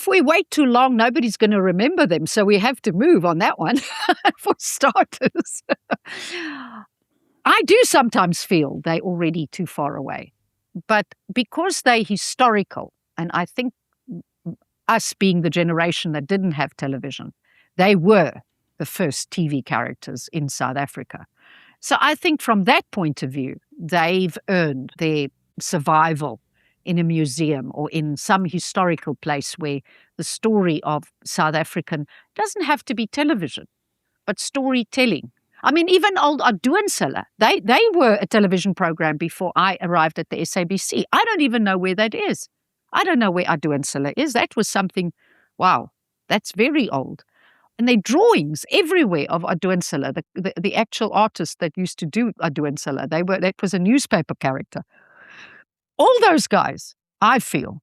if we wait too long, nobody's going to remember them. So we have to move on that one for starters. I do sometimes feel they're already too far away. But because they're historical, and I think us being the generation that didn't have television, they were the first TV characters in South Africa. So I think from that point of view, they've earned their survival in a museum or in some historical place where the story of South African doesn't have to be television, but storytelling. I mean, even old Aduansela, they were a television program before I arrived at the SABC. I don't even know where that is. I don't know where Aduansela is. That was something, wow, that's very old. And there are drawings everywhere of Aduansela, the actual artist that used to do Aduansela. That was a newspaper character. All those guys, I feel,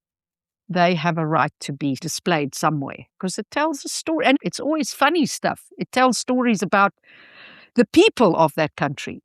they have a right to be displayed somewhere because it tells a story. And it's always funny stuff. It tells stories about the people of that country.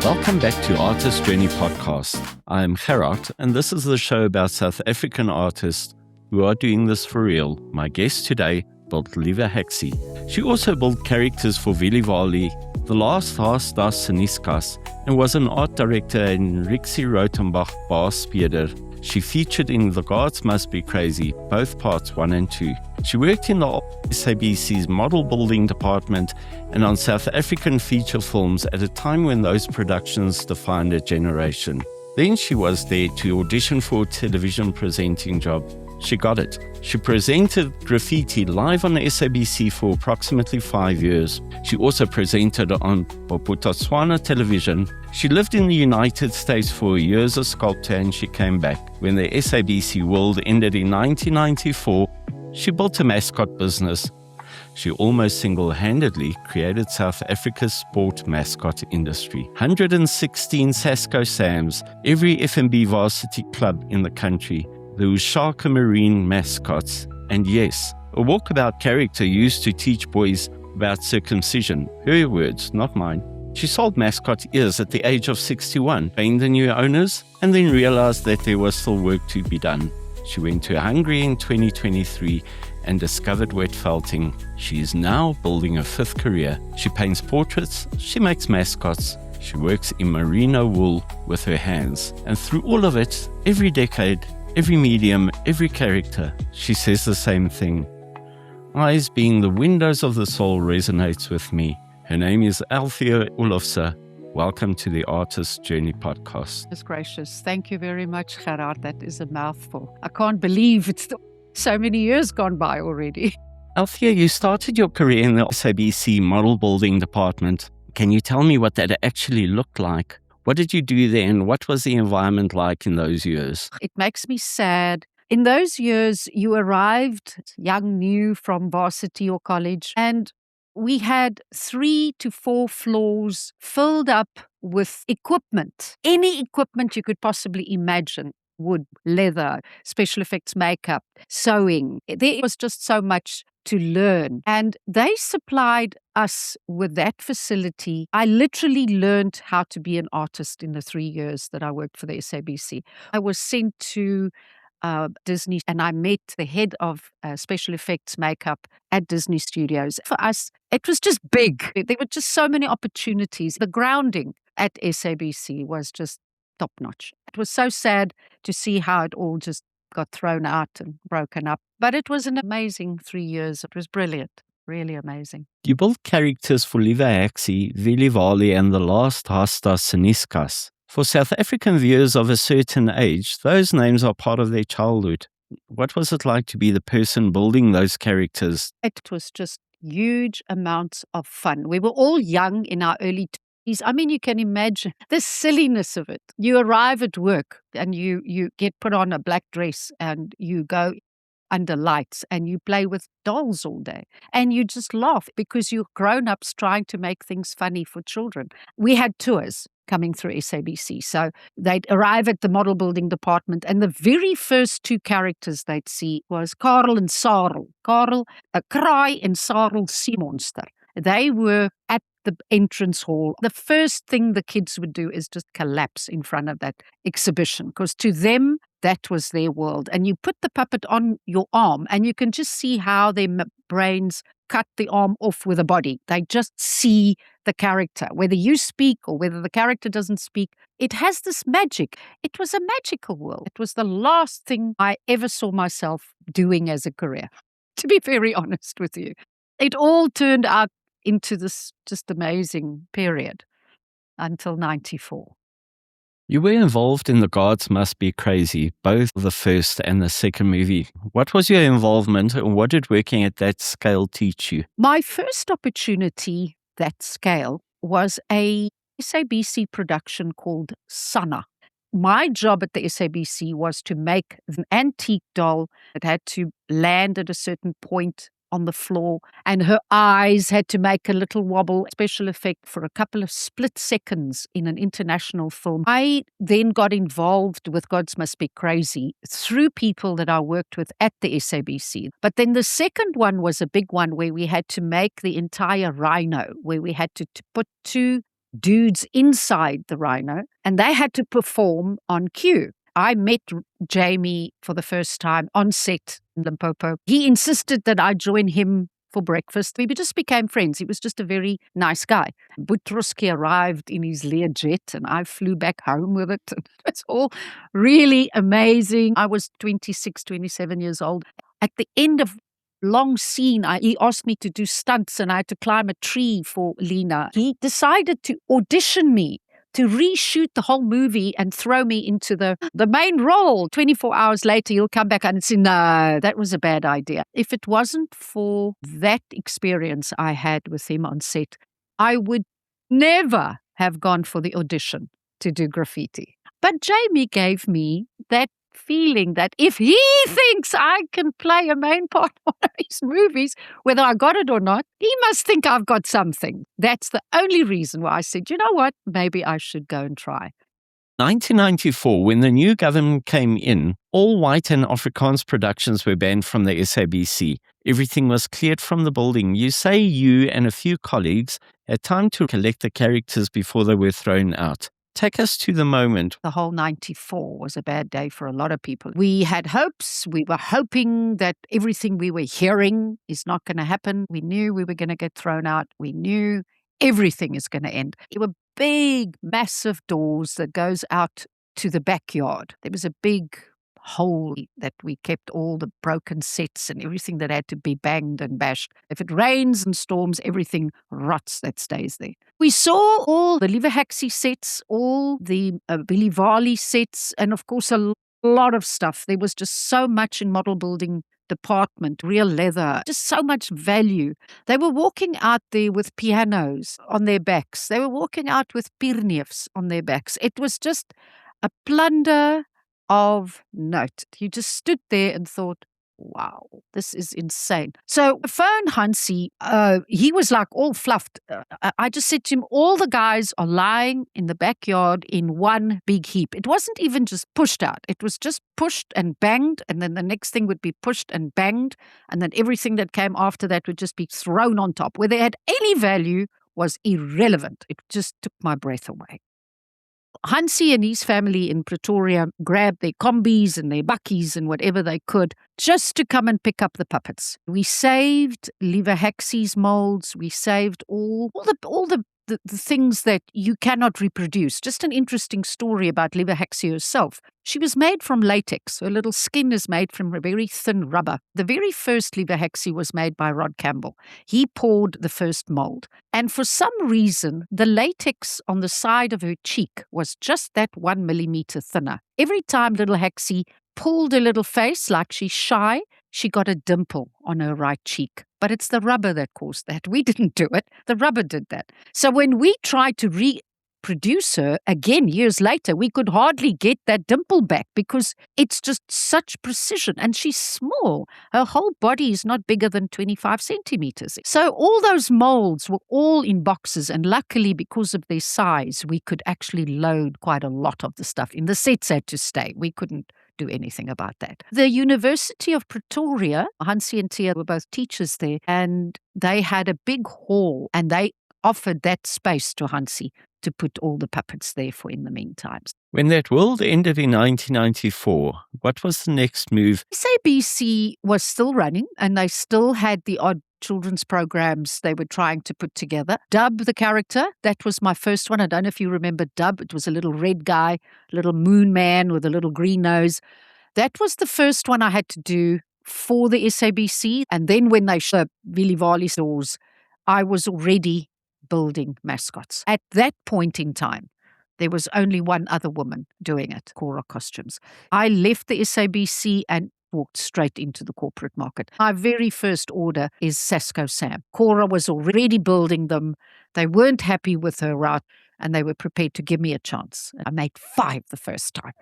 Welcome back to Artist Journey Podcast. I am Gerard, and this is the show about South African artists who are doing this for real. My guest today built Liewe Heksie. She also built characters for Wielie Walie, the last Haasdas and Nuuskas, and was an art director in Rixie Rotenbach Baaspeeder. She featured in The Gods Must Be Crazy, both parts 1 and 2. She worked in the SABC's model building department and on South African feature films at a time when those productions defined a generation. Then she was there to audition for a television presenting job. She got it. She presented graffiti live on the SABC for approximately 5 years. She also presented on Botswana television. She lived in the United States for a year as a sculptor and she came back. When the SABC world ended in 1994, she built a mascot business. She almost single-handedly created South Africa's sport mascot industry. 116 Sasco Sams, every FNB Varsity Club in the country. The Ushaka Marine mascots, and yes, a walkabout character used to teach boys about circumcision. Her words, not mine. She sold mascot ears at the age of 61, trained the new owners, and then realized that there was still work to be done. She went to Hungary in 2023 and discovered wet felting. She is now building a 5th career. She paints portraits, she makes mascots, she works in merino wool with her hands. And through all of it, every decade, every medium, every character, she says the same thing. Eyes being the windows of the soul resonates with me. Her name is Althea Oelofse. Welcome to the Artist Journey Podcast. That's gracious. Thank you very much, Gerard. That is a mouthful. I can't believe it's so many years gone by already. Althea, you started your career in the SABC model building department. Can you tell me what that actually looked like? What did you do then? What was the environment like in those years? It makes me sad. In those years, you arrived young, new from varsity or college, and we had 3 to 4 floors filled up with equipment. Any equipment you could possibly imagine. Wood, leather, special effects makeup, sewing. There was just so much to learn. And they supplied us with that facility. I literally learned how to be an artist in the 3 years that I worked for the SABC. I was sent to Disney and I met the head of special effects makeup at Disney Studios. For us, it was just big. There were just so many opportunities. The grounding at SABC was just top-notch. It was so sad to see how it all just got thrown out and broken up. But it was an amazing 3 years. It was brilliant. Really amazing. You built characters for Liewe Heksie, Wielie Walie, and the last Haasdas and Nuuskas. For South African viewers of a certain age, those names are part of their childhood. What was it like to be the person building those characters? It was just huge amounts of fun. We were all young in our early 20s. I mean, you can imagine the silliness of it. You arrive at work and you get put on a black dress and you go under lights and you play with dolls all day and you just laugh because you're grown-ups trying to make things funny for children. We had tours coming through SABC. So they'd arrive at the model building department and the very first two characters they'd see was Karel and Sarel. Karel, a kraai, and Sarel, sea monster. They were at the entrance hall. The first thing the kids would do is just collapse in front of that exhibition because to them, that was their world. And you put the puppet on your arm and you can just see how their brains cut the arm off with a body. They just see the character. Whether you speak or whether the character doesn't speak, it has this magic. It was a magical world. It was the last thing I ever saw myself doing as a career, to be very honest with you. It all turned out into this just amazing period until 94. You were involved in The Gods Must Be Crazy, both the first and the second movie. What was your involvement and what did working at that scale teach you? My first opportunity, that scale, was a SABC production called Sanna. My job at the SABC was to make an antique doll that had to land at a certain point on the floor, and her eyes had to make a little wobble, special effect for a couple of split seconds in an international film. I then got involved with Gods Must Be Crazy through people that I worked with at the SABC. But then the second one was a big one where we had to make the entire rhino, where we had to put two dudes inside the rhino, and they had to perform on cue. I met Jamie for the first time on set in Limpopo. He insisted that I join him for breakfast. We just became friends. He was just a very nice guy. Boutros arrived in his Learjet and I flew back home with it. It's all really amazing. I was 26, 27 years old. At the end of long scene, he asked me to do stunts and I had to climb a tree for Lena. He decided to audition me to reshoot the whole movie and throw me into the main role. 24 hours later, he'll come back and say, no, that was a bad idea. If it wasn't for that experience I had with him on set, I would never have gone for the audition to do graffiti. But Jamie gave me that feeling that if he thinks I can play a main part in one of his movies, whether I got it or not, he must think I've got something. That's the only reason why I said, you know what, maybe I should go and try. 1994, when the new government came in, all white and Afrikaans productions were banned from the SABC. Everything was cleared from the building. You say you and a few colleagues had time to collect the characters before they were thrown out. Take us to the moment. The whole 94 was a bad day for a lot of people. We had hopes. We were hoping that everything we were hearing is not going to happen. We knew we were going to get thrown out. We knew everything is going to end. There were big, massive doors that goes out to the backyard. There was a big hole that we kept all the broken sets and everything that had to be banged and bashed. If it rains and storms, everything rots that stays there. We saw all the Liewe Heksie sets, all the Wielie Walie sets, and of course a lot of stuff. There was just so much in model building department, real leather, just so much value. They were walking out there with pianos on their backs. They were walking out with pierneefs on their backs. It was just a plunder of note. You just stood there and thought, wow, this is insane. So I phoned Hansie. He was like all fluffed. I just said to him, all the guys are lying in the backyard in one big heap. It wasn't even just pushed out. It was just pushed and banged. And then the next thing would be pushed and banged. And then everything that came after that would just be thrown on top. Whether it had any value was irrelevant. It just took my breath away. Hansie and his family in Pretoria grabbed their combis and their bakkies and whatever they could just to come and pick up the puppets. We saved Liewe Heksie's moulds. We saved all the things that you cannot reproduce. Just an interesting story about Liewe Heksie herself. She was made from latex. Her little skin is made from a very thin rubber. The very first Liewe Heksie was made by Rod Campbell. He poured the first mould. And for some reason, the latex on the side of her cheek was just that 1 millimeter thinner. Every time little Heksie pulled her little face like she's shy, she got a dimple on her right cheek. But it's the rubber that caused that. We didn't do it. The rubber did that. So when we tried to produce her again years later, we could hardly get that dimple back because it's just such precision. And she's small. Her whole body is not bigger than 25 centimeters. So all those molds were all in boxes. And luckily, because of their size, we could actually load quite a lot of the stuff in. The sets had to stay. We couldn't do anything about that. The University of Pretoria, Hansie and Tia were both teachers there, and they had a big hall, and they offered that space to Hansie to put all the puppets there for in the meantime. When that world ended in 1994, what was the next move? SABC was still running, and they still had the odd children's programs they were trying to put together. Dub, the character, that was my first one. I don't know if you remember Dub. It was a little red guy, a little moon man with a little green nose. That was the first one I had to do for the SABC. And then when they showed Wielie Walie stores, I was already building mascots. At that point in time, there was only one other woman doing it, Cora Costumes. I left the SABC and walked straight into the corporate market. My very first order is Sasco Sams. Cora was already building them. They weren't happy with her route, and they were prepared to give me a chance. I made 5 the first time.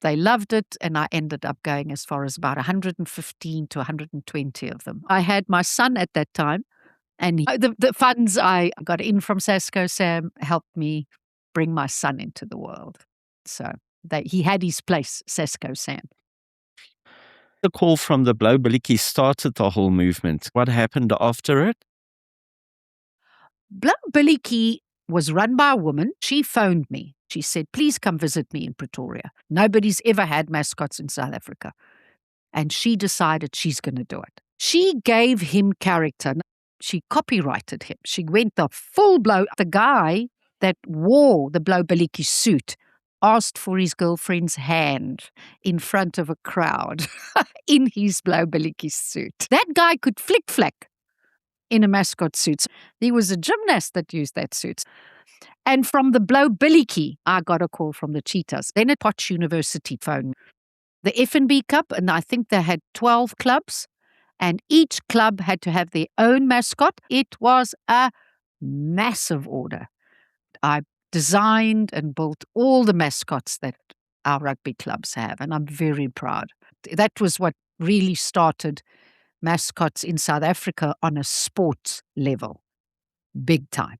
They loved it, and I ended up going as far as about 115 to 120 of them. I had my son at that time, and the funds I got in from Sasco Sams helped me bring my son into the world. So he had his place, Sasco Sams. The call from the Blou Billetjies started the whole movement. What happened after it? Blou Billetjie was run by a woman. She phoned me. She said, please come visit me in Pretoria. Nobody's ever had mascots in South Africa. And she decided she's going to do it. She gave him character. She copyrighted him. She went the full blow. The guy that wore the Blou Billetjie suit asked for his girlfriend's hand in front of a crowd in his Blou Billetjie suit. That guy could flick-flack in a mascot suit. He was a gymnast that used that suit. And from the Blou Billetjie, I got a call from the Cheetahs. Then at Potch University phone. The FNB Cup, and I think they had 12 clubs, and each club had to have their own mascot. It was a massive order. I designed and built all the mascots that our rugby clubs have, and I'm very proud. That was what really started mascots in South Africa on a sports level, big time.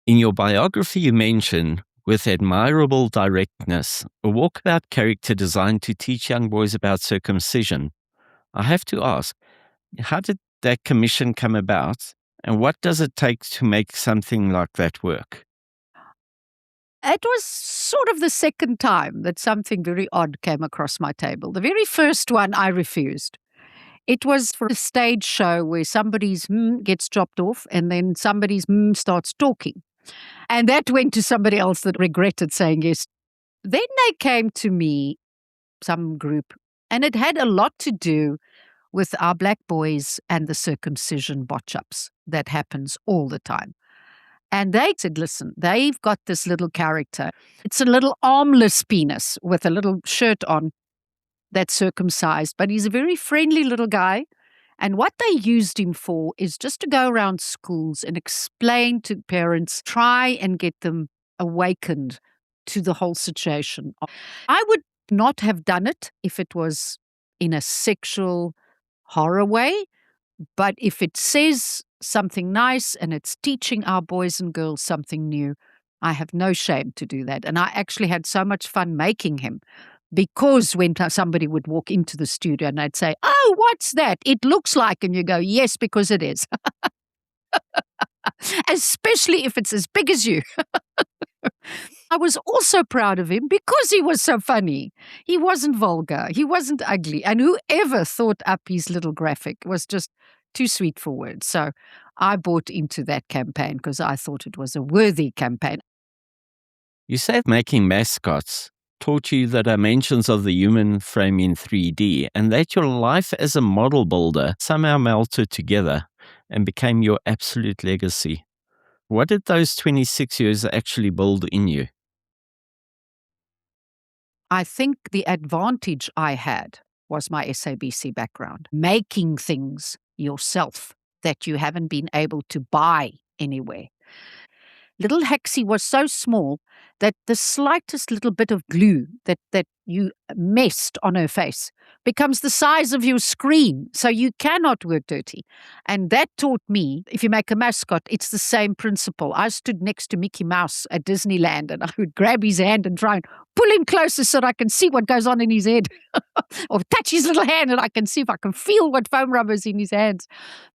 In your biography, you mention, with admirable directness, a walkabout character designed to teach young boys about circumcision. I have to ask, how did that commission come about, and what does it take to make something like that work? It was sort of the second time that something very odd came across my table. The very first one I refused. It was for a stage show where somebody's gets dropped off and then somebody's starts talking. And that went to somebody else that regretted saying yes. Then they came to me, some group, and it had a lot to do with our black boys and the circumcision botch-ups that happens all the time. And they said, listen, they've got this little character. It's a little armless penis with a little shirt on that's circumcised, but he's a very friendly little guy. And what they used him for is just to go around schools and explain to parents, try and get them awakened to the whole situation. I would not have done it if it was in a sexual horror way, but if it says something nice and it's teaching our boys and girls something new, I have no shame to do that. And I actually had so much fun making him. Because when somebody would walk into the studio and I'd say, oh, what's that? It looks like, and you go, yes, because it is. Especially if it's as big as you. I was also proud of him because he was so funny. He wasn't vulgar. He wasn't ugly. And whoever thought up his little graphic was just too sweet for words. So I bought into that campaign because I thought it was a worthy campaign. You said making mascots taught you the dimensions of the human frame in 3D, and that your life as a model builder somehow melted together and became your absolute legacy. What did those 26 years actually build in you? I think the advantage I had was my SABC background, making things yourself that you haven't been able to buy anywhere. Little Heksie was so small that the slightest little bit of glue that you messed on her face becomes the size of your screen, so you cannot work dirty. And that taught me, if you make a mascot, it's the same principle. I stood next to Mickey Mouse at Disneyland, and I would grab his hand and try and pull him closer so that I can see what goes on in his head, or touch his little hand and I can see if I can feel what foam rubber's in his hands,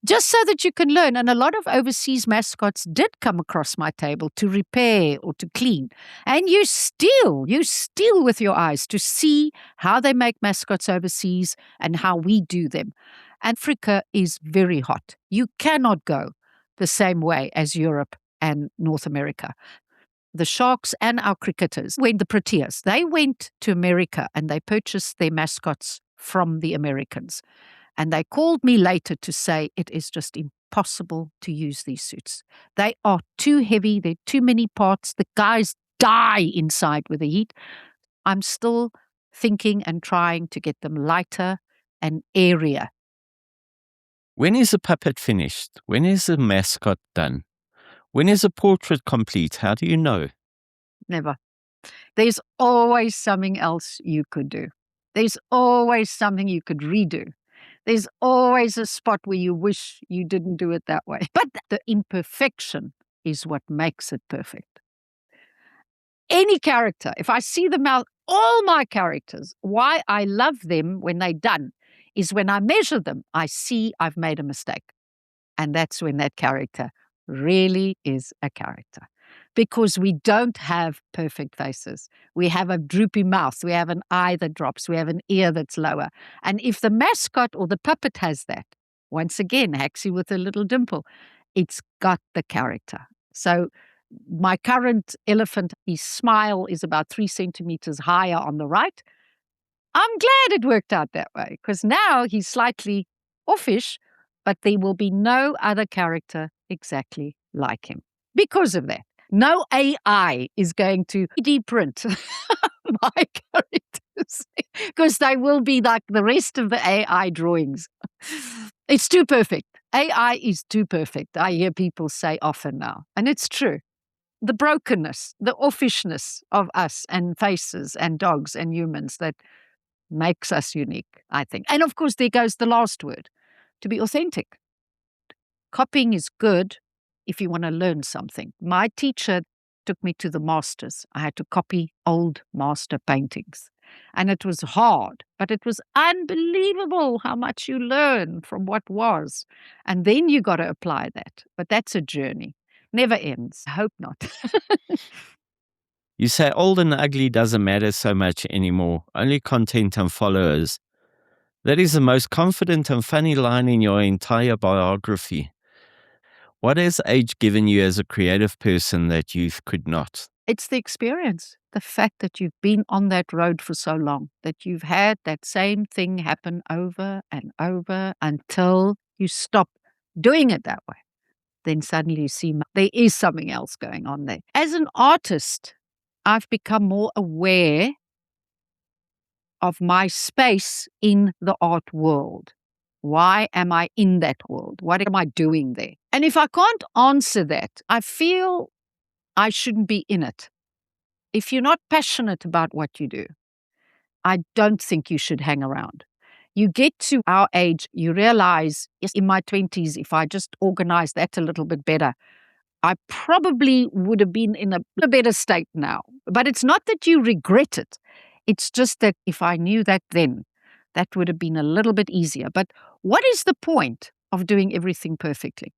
just so that you can learn. And a lot of overseas mascots did come across my table to repair or to clean. And you steal with your eyes to see how they make mascots overseas and how we do them. And Africa is very hot. You cannot go the same way as Europe and North America. The Sharks and our cricketers, when the Proteas, they went to America and they purchased their mascots from the Americans. And they called me later to say it is just impossible to use these suits. They are too heavy. There are too many parts. The guys die inside with the heat. I'm still thinking and trying to get them lighter and airier. When is a puppet finished? When is a mascot done? When is a portrait complete? How do you know? Never. There's always something else you could do. There's always something you could redo. There's always a spot where you wish you didn't do it that way. But the imperfection is what makes it perfect. Any character, if I see them out, all my characters, why I love them when they're done is when I measure them, I see I've made a mistake. And that's when that character really is a character. Because we don't have perfect faces. We have a droopy mouth. We have an eye that drops. We have an ear that's lower. And if the mascot or the puppet has that, once again, Heksie with a little dimple, it's got the character. So my current elephant, his smile is about 3 centimeters higher on the right. I'm glad it worked out that way, because now he's slightly offish, but there will be no other character exactly like him because of that. No AI is going to 3D print my characters because they will be like the rest of the AI drawings. It's too perfect. AI is too perfect. I hear people say often now, and it's true. The brokenness, the offishness of us and faces and dogs and humans that makes us unique, I think. And of course, there goes the last word, to be authentic. Copying is good if you want to learn something. My teacher took me to the masters. I had to copy old master paintings. And it was hard, but it was unbelievable how much you learn from what was. And then you got to apply that. But that's a journey. Never ends. I hope not. You say old and ugly doesn't matter so much anymore, only content and followers. That is the most confident and funny line in your entire biography. What has age given you as a creative person that youth could not? It's the experience, the fact that you've been on that road for so long, that you've had that same thing happen over and over until you stop doing it that way. Then suddenly you see there is something else going on there. As an artist, I've become more aware of my space in the art world. Why am I in that world? What am I doing there? And if I can't answer that, I feel I shouldn't be in it. If you're not passionate about what you do, I don't think you should hang around. You get to our age, you realize, yes, in my 20s, if I just organized that a little bit better, I probably would have been in a better state now. But it's not that you regret it. It's just that if I knew that then, that would have been a little bit easier. But what is the point of doing everything perfectly?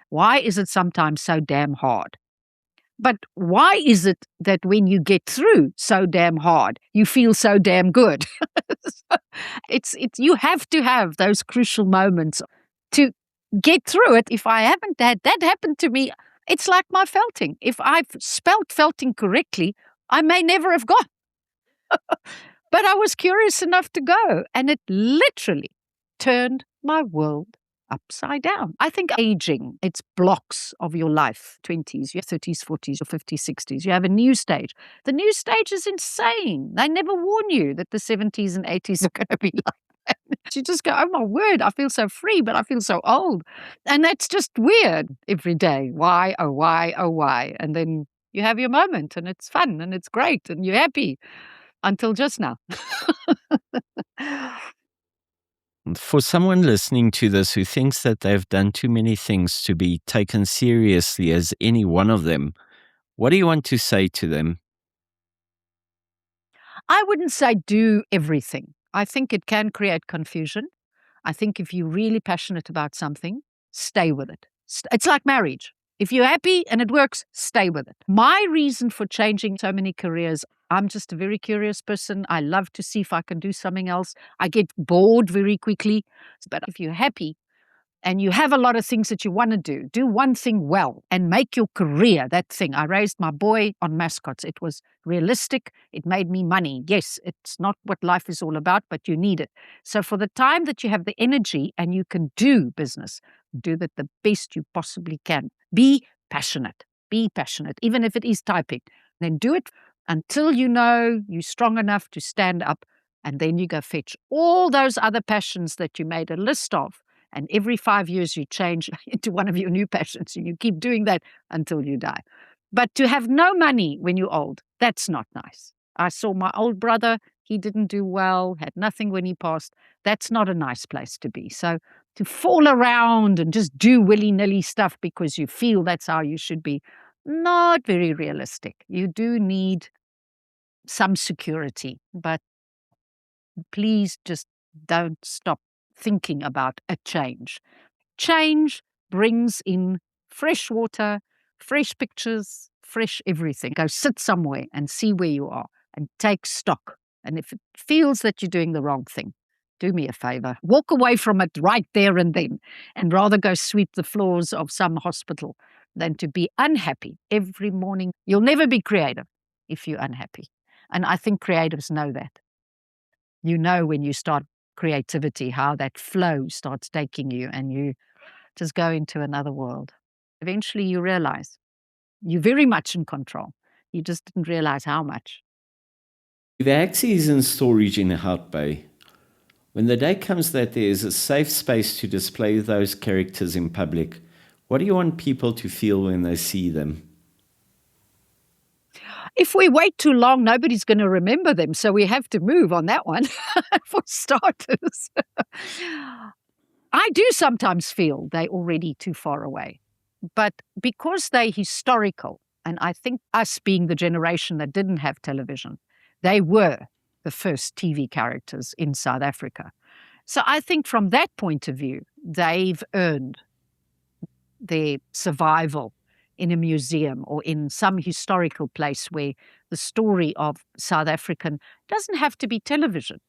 Why is it sometimes so damn hard? But why is it that when you get through so damn hard, you feel so damn good? it's you have to have those crucial moments to get through it. If I haven't had that happen to me, it's like my felting. If I've spelt felting correctly, I may never have gone. But I was curious enough to go, and it literally turned my world upside down. I think aging, it's blocks of your life, 20s, your 30s, 40s, your 50s, 60s. You have a new stage. The new stage is insane. They never warn you that the 70s and 80s are going to be like You just go, oh my word, I feel so free, but I feel so old. And that's just weird every day. Why, oh why, oh why? And then you have your moment and it's fun and it's great and you're happy until just now. For someone listening to this who thinks that they've done too many things to be taken seriously as any one of them, what do you want to say to them? I wouldn't say do everything. I think it can create confusion. I think if you're really passionate about something, stay with it. It's like marriage. If you're happy and it works, stay with it. My reason for changing so many careers, I'm just a very curious person. I love to see if I can do something else. I get bored very quickly. But if you're happy and you have a lot of things that you want to do one thing well and make your career that thing. I raised my boy on mascots. It was realistic. It made me money. Yes, it's not what life is all about, but you need it. So for the time that you have the energy and you can do business, do that the best you possibly can. Be passionate. Be passionate, even if it is typing. Then do it until you know you're strong enough to stand up, and then you go fetch all those other passions that you made a list of. And every 5 years you change into one of your new passions and you keep doing that until you die. But to have no money when you're old, that's not nice. I saw my old brother, he didn't do well, had nothing when he passed. That's not a nice place to be. So to fall around and just do willy-nilly stuff because you feel that's how you should be, not very realistic. You do need some security, but please just don't stop thinking about a change. Change brings in fresh water, fresh pictures, fresh everything. Go sit somewhere and see where you are and take stock. And if it feels that you're doing the wrong thing, do me a favor. Walk away from it right there and then, and rather go sweep the floors of some hospital than to be unhappy every morning. You'll never be creative if you're unhappy. And I think creatives know that. You know when you start creativity, how that flow starts taking you and you just go into another world. Eventually you realize you're very much in control. You just didn't realize how much. Liewe Heksie is in storage in Hout Bay. When the day comes that there is a safe space to display those characters in public, what do you want people to feel when they see them? If we wait too long, nobody's going to remember them. So we have to move on that one, for starters. I do sometimes feel they're already too far away. But because they're historical, and I think us being the generation that didn't have television, they were the first TV characters in South Africa. So I think from that point of view, they've earned their survival in a museum or in some historical place where the story of South African doesn't have to be television,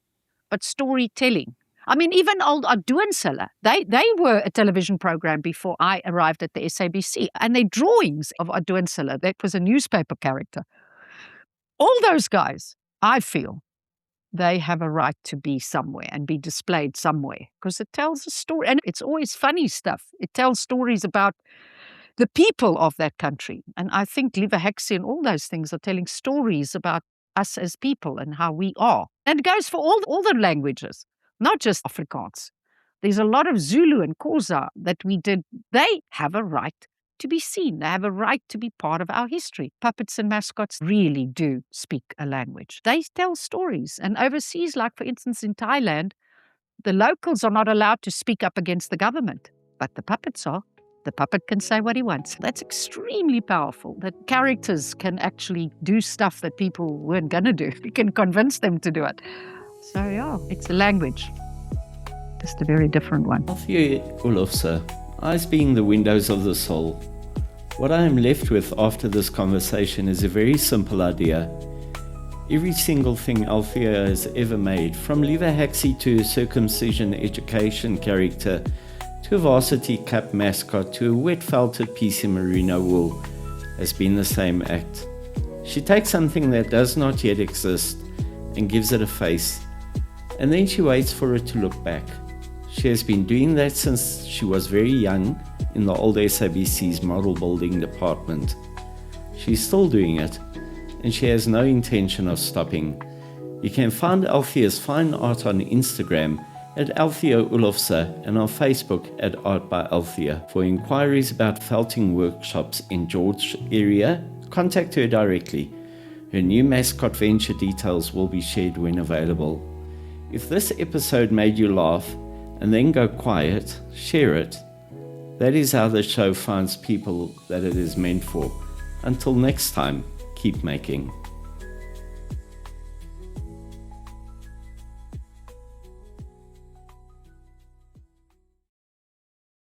but storytelling. I mean, even old Oelofse, they were a television program before I arrived at the SABC, and their drawings of Oelofse, that was a newspaper character. All those guys, I feel, they have a right to be somewhere and be displayed somewhere because it tells a story. And it's always funny stuff. It tells stories about the people of that country. And I think Liewe Heksie and all those things are telling stories about us as people and how we are. And it goes for all the languages, not just Afrikaans. There's a lot of Zulu and Xhosa that we did. They have a right to be seen. They have a right to be part of our history. Puppets and mascots really do speak a language. They tell stories. And overseas, like for instance in Thailand, the locals are not allowed to speak up against the government, but the puppets are. The puppet can say what he wants. That's extremely powerful, that characters can actually do stuff that people weren't going to do. You can convince them to do it. So yeah, it's a language. Just a very different one. Althea Oelofse, eyes being the windows of the soul. What I am left with after this conversation is a very simple idea. Every single thing Althea has ever made, from Liewe Heksie to a circumcision education character, to a Varsity Cup mascot, to a wet felted piece in merino wool, has been the same act. She takes something that does not yet exist and gives it a face, and then she waits for it to look back. She has been doing that since she was very young in the old SABC's model building department. She's still doing it, and she has no intention of stopping. You can find Althea's fine art on Instagram at Althea Oelofse and on Facebook at Art by Althea. For inquiries about felting workshops in George area, contact her directly. Her new mascot venture details will be shared when available. If this episode made you laugh and then go quiet, share it. That is how the show finds people that it is meant for. Until next time, keep making.